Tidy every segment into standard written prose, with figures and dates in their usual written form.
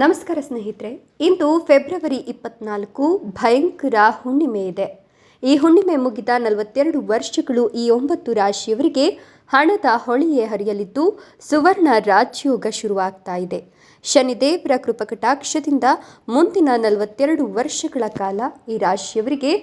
ನಮಸ್ಕಾರ ಸ್ನೇಹಿತರೆ, ಇಂದು ಫೆಬ್ರವರಿ 24 ಭಯಂಕರ ಹುಣ್ಣಿಮೆ ಇದೆ. ಈ ಹುಣ್ಣಿಮೆ ಮುಗಿದ 42 ವರ್ಷಗಳು ಈ 9 ರಾಶಿಯವರಿಗೆ ಹಣದ ಹೊಳೆಯೇ ಹರಿಯಲಿದ್ದು ಸುವರ್ಣ ರಾಜಯೋಗ ಶುರುವಾಗ್ತಾ ಇದೆ. ಶನಿದೇವರ ಕೃಪಕಟಾಕ್ಷದಿಂದ ಮುಂದಿನ 42 ವರ್ಷಗಳ ಕಾಲ ಈ ರಾಶಿಯವರಿಗೆ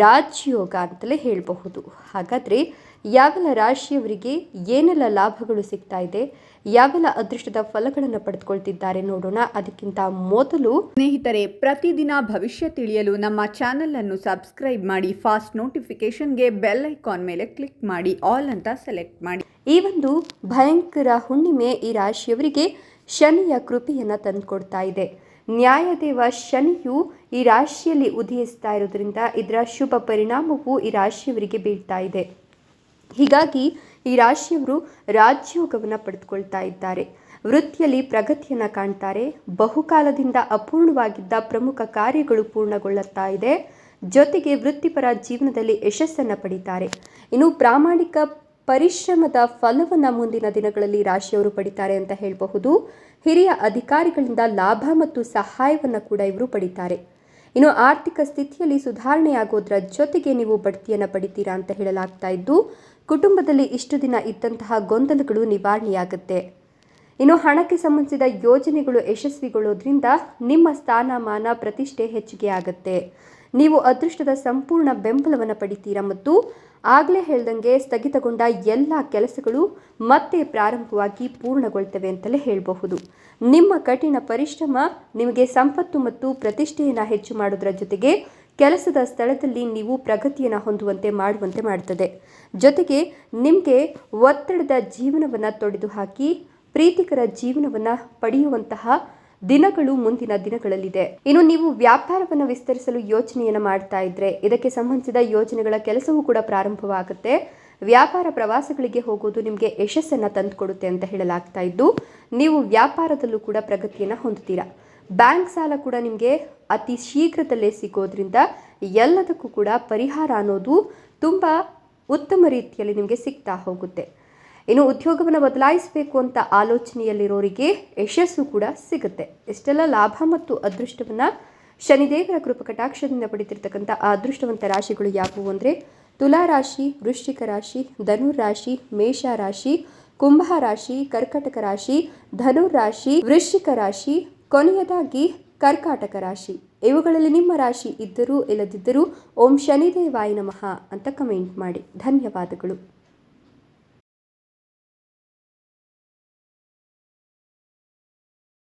ರಾಜಯೋಗ ಅಂತಲೇ ಹೇಳಬಹುದು. ಹಾಗಾದರೆ ಯಾವೆಲ್ಲ ರಾಶಿಯವರಿಗೆ ಏನೆಲ್ಲ ಲಾಭಗಳು ಸಿಗ್ತಾ ಇದೆ, ಯಾವೆಲ್ಲ ಅದೃಷ್ಟದ ಫಲಗಳನ್ನು ಪಡೆದುಕೊಳ್ತಿದ್ದಾರೆ ನೋಡೋಣ. ಅದಕ್ಕಿಂತ ಮೊದಲು ಸ್ನೇಹಿತರೆ, ಪ್ರತಿದಿನ ಭವಿಷ್ಯ ತಿಳಿಯಲು ನಮ್ಮ ಚಾನೆಲ್ ಅನ್ನು ಸಬ್ಸ್ಕ್ರೈಬ್ ಮಾಡಿ, ಫಾಸ್ಟ್ ನೋಟಿಫಿಕೇಶನ್ಗೆ ಬೆಲ್ ಐಕಾನ್ ಮೇಲೆ ಕ್ಲಿಕ್ ಮಾಡಿ, ಆಲ್ ಅಂತ ಸೆಲೆಕ್ಟ್ ಮಾಡಿ. ಈ ಒಂದು ಭಯಂಕರ ಹುಣ್ಣಿಮೆ ಈ ರಾಶಿಯವರಿಗೆ ಶನಿಯ ಕೃಪೆಯನ್ನು ತಂದುಕೊಡ್ತಾ ಇದೆ. ನ್ಯಾಯದೇವ ಶನಿಯು ಈ ರಾಶಿಯಲ್ಲಿ ಉದಯಿಸ್ತಾ ಇರೋದ್ರಿಂದ ಇದರ ಶುಭ ಪರಿಣಾಮವು ಈ ರಾಶಿಯವರಿಗೆ ಬೀಳ್ತಾ ಇದೆ. ಹೀಗಾಗಿ ಈ ರಾಶಿಯವರು ರಾಜಯೋಗವನ್ನು ಪಡೆದುಕೊಳ್ತಾ ಇದ್ದಾರೆ. ವೃತ್ತಿಯಲ್ಲಿ ಪ್ರಗತಿಯನ್ನು ಕಾಣ್ತಾರೆ. ಬಹುಕಾಲದಿಂದ ಅಪೂರ್ಣವಾಗಿದ್ದ ಪ್ರಮುಖ ಕಾರ್ಯಗಳು ಪೂರ್ಣಗೊಳ್ಳುತ್ತಾ ಇದೆ. ಜೊತೆಗೆ ವೃತ್ತಿಪರ ಜೀವನದಲ್ಲಿ ಯಶಸ್ಸನ್ನು ಪಡೀತಾರೆ. ಇನ್ನು ಪ್ರಾಮಾಣಿಕ ಪರಿಶ್ರಮದ ಫಲವನ್ನು ಮುಂದಿನ ದಿನಗಳಲ್ಲಿ ರಾಶಿಯವರು ಪಡಿತಾರೆ ಅಂತ ಹೇಳಬಹುದು. ಹಿರಿಯ ಅಧಿಕಾರಿಗಳಿಂದ ಲಾಭ ಮತ್ತು ಸಹಾಯವನ್ನು ಕೂಡ ಇವರು ಪಡಿತಾರೆ. ಇನ್ನು ಆರ್ಥಿಕ ಸ್ಥಿತಿಯಲ್ಲಿ ಸುಧಾರಣೆಯಾಗೋದ್ರ ಜೊತೆಗೆ ನೀವು ಬಡ್ತಿಯನ್ನು ಪಡಿತೀರಾ ಅಂತ ಹೇಳಲಾಗ್ತಾ ಇದ್ದು, ಕುಟುಂಬದಲ್ಲಿ ಇಷ್ಟು ದಿನ ಇದ್ದಂತಹ ಗೊಂದಲಗಳು ನಿವಾರಣೆಯಾಗುತ್ತೆ. ಇನ್ನು ಹಣಕ್ಕೆ ಸಂಬಂಧಿಸಿದ ಯೋಜನೆಗಳು ಯಶಸ್ವಿಗೊಳ್ಳೋದ್ರಿಂದ ನಿಮ್ಮ ಸ್ಥಾನಮಾನ ಪ್ರತಿಷ್ಠೆ ಹೆಚ್ಚಿಗೆ ಆಗುತ್ತೆ. ನೀವು ಅದೃಷ್ಟದ ಸಂಪೂರ್ಣ ಬೆಂಬಲವನ್ನು ಪಡಿತೀರಾ ಮತ್ತು ಆಗಲೇ ಹೇಳ್ದಂಗೆ ಸ್ಥಗಿತಗೊಂಡ ಎಲ್ಲ ಕೆಲಸಗಳು ಮತ್ತೆ ಪ್ರಾರಂಭವಾಗಿ ಪೂರ್ಣಗೊಳ್ತವೆ ಅಂತಲೇ ಹೇಳಬಹುದು. ನಿಮ್ಮ ಕಠಿಣ ಪರಿಶ್ರಮ ನಿಮಗೆ ಸಂಪತ್ತು ಮತ್ತು ಪ್ರತಿಷ್ಠೆಯನ್ನು ಹೆಚ್ಚು ಮಾಡೋದ್ರ ಜೊತೆಗೆ ಕೆಲಸದ ಸ್ಥಳದಲ್ಲಿ ನೀವು ಪ್ರಗತಿಯನ್ನು ಹೊಂದುವಂತೆ ಮಾಡುತ್ತದೆ. ಜೊತೆಗೆ ನಿಮಗೆ ಒತ್ತಡದ ಜೀವನವನ್ನು ತೊಡೆದು ಹಾಕಿ ಪ್ರೀತಿಕರ ಜೀವನವನ್ನು ಪಡೆಯುವಂತಹ ದಿನಗಳು ಮುಂದಿನ ದಿನಗಳಲ್ಲಿದೆ. ಇನ್ನು ನೀವು ವ್ಯಾಪಾರವನ್ನು ವಿಸ್ತರಿಸಲು ಯೋಚನೆಯನ್ನು ಮಾಡ್ತಾ ಇದ್ರೆ ಇದಕ್ಕೆ ಸಂಬಂಧಿಸಿದ ಯೋಜನೆಗಳ ಕೆಲಸವೂ ಕೂಡ ಪ್ರಾರಂಭವಾಗುತ್ತೆ. ವ್ಯಾಪಾರ ಪ್ರವಾಸಗಳಿಗೆ ಹೋಗೋದು ನಿಮಗೆ ಯಶಸ್ಸನ್ನು ತಂದುಕೊಡುತ್ತೆ ಅಂತ ಹೇಳಲಾಗ್ತಾ ಇದ್ದು, ನೀವು ವ್ಯಾಪಾರದಲ್ಲೂ ಕೂಡ ಪ್ರಗತಿಯನ್ನು ಹೊಂದುತ್ತೀರಾ. ಬ್ಯಾಂಕ್ ಸಾಲ ಕೂಡ ನಿಮಗೆ ಅತಿ ಶೀಘ್ರದಲ್ಲೇ ಸಿಗೋದ್ರಿಂದ ಎಲ್ಲದಕ್ಕೂ ಕೂಡ ಪರಿಹಾರ ಅನ್ನೋದು ತುಂಬ ಉತ್ತಮ ರೀತಿಯಲ್ಲಿ ನಿಮಗೆ ಸಿಗ್ತಾ ಹೋಗುತ್ತೆ. ಇನ್ನು ಉದ್ಯೋಗವನ್ನು ಬದಲಾಯಿಸಬೇಕು ಅಂತ ಆಲೋಚನೆಯಲ್ಲಿರೋರಿಗೆ ಯಶಸ್ಸು ಕೂಡ ಸಿಗುತ್ತೆ. ಇಷ್ಟೆಲ್ಲ ಲಾಭ ಮತ್ತು ಅದೃಷ್ಟವನ್ನು ಶನಿದೇವರ ಕೃಪಕಟಾಕ್ಷದಿಂದ ಪಡಿತಿರ್ತಕ್ಕಂಥ ಆ ಅದೃಷ್ಟವಂತ ರಾಶಿಗಳು ಯಾವುವು ಅಂದರೆ ತುಲಾ ರಾಶಿ, ವೃಶ್ಚಿಕ ರಾಶಿ, ಧನುರ್ ರಾಶಿ, ಮೇಷ ರಾಶಿ, ಕುಂಭ ರಾಶಿ, ಕರ್ಕಟಕ ರಾಶಿ, ಧನುರ್ ರಾಶಿ, ವೃಶ್ಚಿಕ ರಾಶಿ, ಕೊನೆಯದಾಗಿ ಕರ್ಕಾಟಕ ರಾಶಿ. ಇವುಗಳಲ್ಲಿ ನಿಮ್ಮ ರಾಶಿ ಇದ್ದರೂ ಇಲ್ಲದಿದ್ದರೂ ಓಂ ಶನಿದೇವಾಯ ನಮಃ ಅಂತ ಕಮೆಂಟ್ ಮಾಡಿ. ಧನ್ಯವಾದಗಳು.